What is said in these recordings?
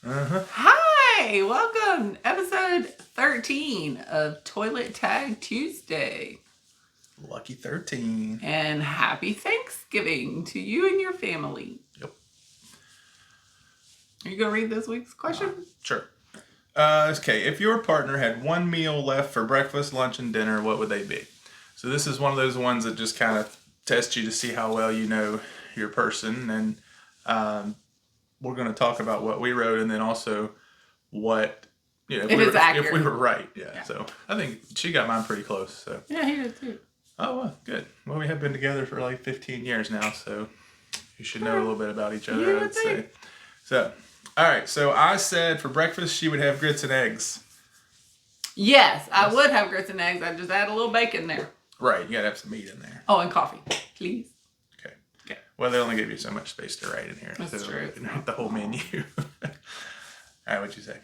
Hi, welcome. Episode 13 of Toilet Tag Tuesday. Lucky 13. And happy Thanksgiving to you and your family. Yep. Are you going to read this week's question? Sure. Okay, if your partner had one meal left for breakfast, lunch, and dinner, what would they be? So this is one of those ones that just kind of tests you to see how well you know your person. And we're going to talk about what we wrote and then also what, if we were right. Yeah. So I think she got mine pretty close. So yeah, he did too. Oh, well, good. Well, we have been together for like 15 years now, so you should know a little bit about each other, I would say. So, all right. So I said for breakfast she would have grits and eggs. Yes, I would have grits and eggs. I'd just add a little bacon there. Right. You got to have some meat in there. Oh, and coffee, please. Okay. Well, they only give you so much space to write in here. That's so true. You can write the whole menu. All right. What'd you say?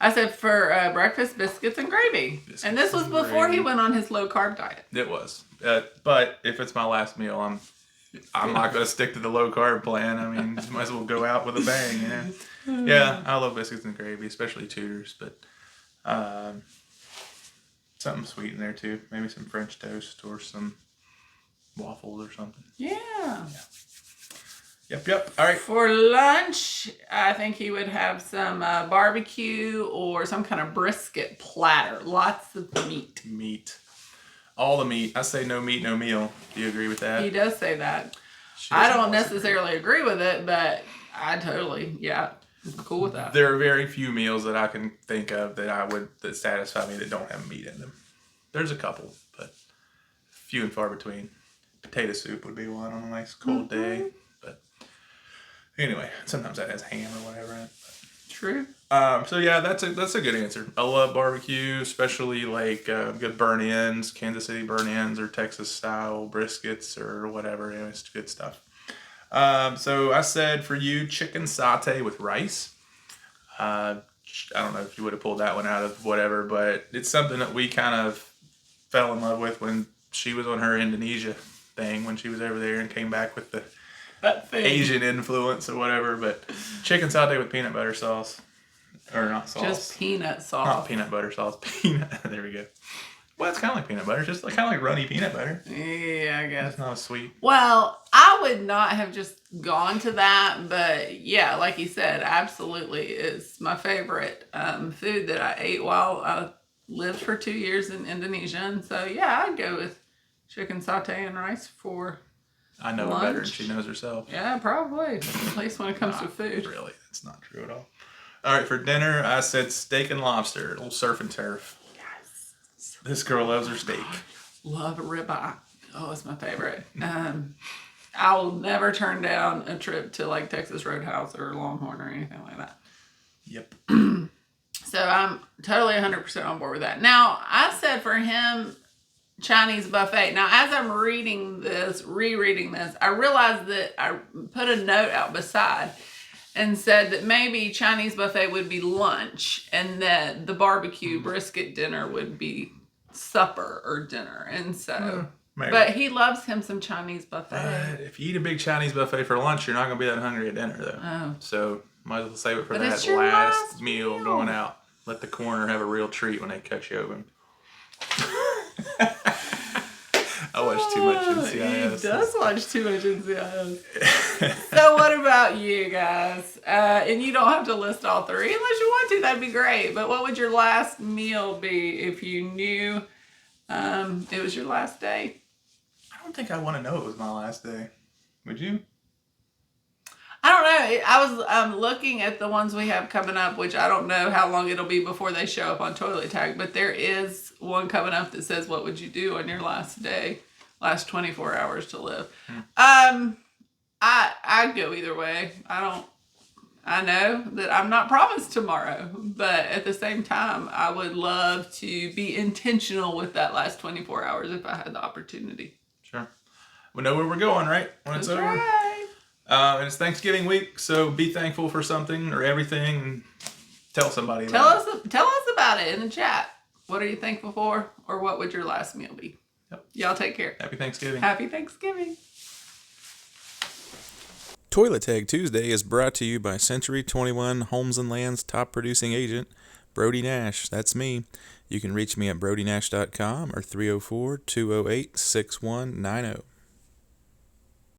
I said for breakfast, biscuits and gravy. And this was before he went on his low-carb diet. It was. But if it's my last meal, I'm not going to stick to the low-carb plan. I mean, you might as well go out with a bang, you know? Yeah, I love biscuits and gravy, especially Tudors. But something sweet in there, too. Maybe some French toast or some waffles or something. Yeah. Yep. All right. For lunch, I think he would have some barbecue or some kind of brisket platter. Lots of meat. Meat. All the meat. I say no meat, no meal. Do you agree with that? He does say that. I don't necessarily agree with it, but I totally, I'm cool with that. There are very few meals that I can think of that satisfy me that don't have meat in them. There's a couple, but few and far between. Potato soup would be one on a nice cold day. Anyway, sometimes that has ham or whatever in it. True. So yeah, that's a good answer. I love barbecue, especially like good burn-ins, Kansas City burn-ins or Texas style briskets or whatever. It's good stuff. So I said for you, chicken satay with rice. I don't know if you would have pulled that one out of whatever, but it's something that we kind of fell in love with when she was on her Indonesia thing when she was over there and came back with the Asian influence or whatever, but chicken satay with peanut butter sauce. Or not sauce. Just peanut sauce. Not peanut butter sauce. There we go. Well, it's kind of like peanut butter. Just kind of like runny peanut butter. Yeah, I guess. It's not as sweet. Well, I would not have just gone to that, but yeah, like you said, absolutely. It's my favorite food that I ate while I lived for 2 years in Indonesia. And so, yeah, I'd go with chicken satay and rice for I know her better than she knows herself. Yeah, probably. At least when it comes to food. Really, that's not true at all. All right, for dinner, I said steak and lobster, a little surf and turf. Yes. This girl loves her steak. Love ribeye. Oh, it's my favorite. I will never turn down a trip to like Texas Roadhouse or Longhorn or anything like that. Yep. So I'm totally 100% on board with that. Now, I said for him, Chinese buffet. Now, as I'm rereading this, I realized that I put a note out beside and said that maybe Chinese buffet would be lunch and that the barbecue brisket dinner would be supper or dinner. And so, but he loves him some Chinese buffet. If you eat a big Chinese buffet for lunch, you're not going to be that hungry at dinner, though. Oh. So, might as well save it for that last meal going out. Let the coroner have a real treat when they cut you open. I watch too much NCIS. He does watch too much NCIS. So what about you guys? And you don't have to list all three unless you want to. That'd be great. But what would your last meal be if you knew it was your last day? I don't think I want to know it was my last day. Would you? I don't know. I was looking at the ones we have coming up, which I don't know how long it'll be before they show up on Toilet Tag, but there is one coming up that says, what would you do on your last day, last 24 hours to live? I'd go either way. I know that I'm not promised tomorrow, but at the same time, I would love to be intentional with that last 24 hours if I had the opportunity. Sure. We know where we're going, right? When it's over. Right. And it's Thanksgiving week, so be thankful for something or everything. And tell somebody Tell us about it in the chat. What are you thankful for, or what would your last meal be? Yep. Y'all take care. Happy Thanksgiving. Happy Thanksgiving. Toilet Tag Tuesday is brought to you by Century 21 Homes and Land's top producing agent, Brody Nash. That's me. You can reach me at brodynash.com or 304-208-6190.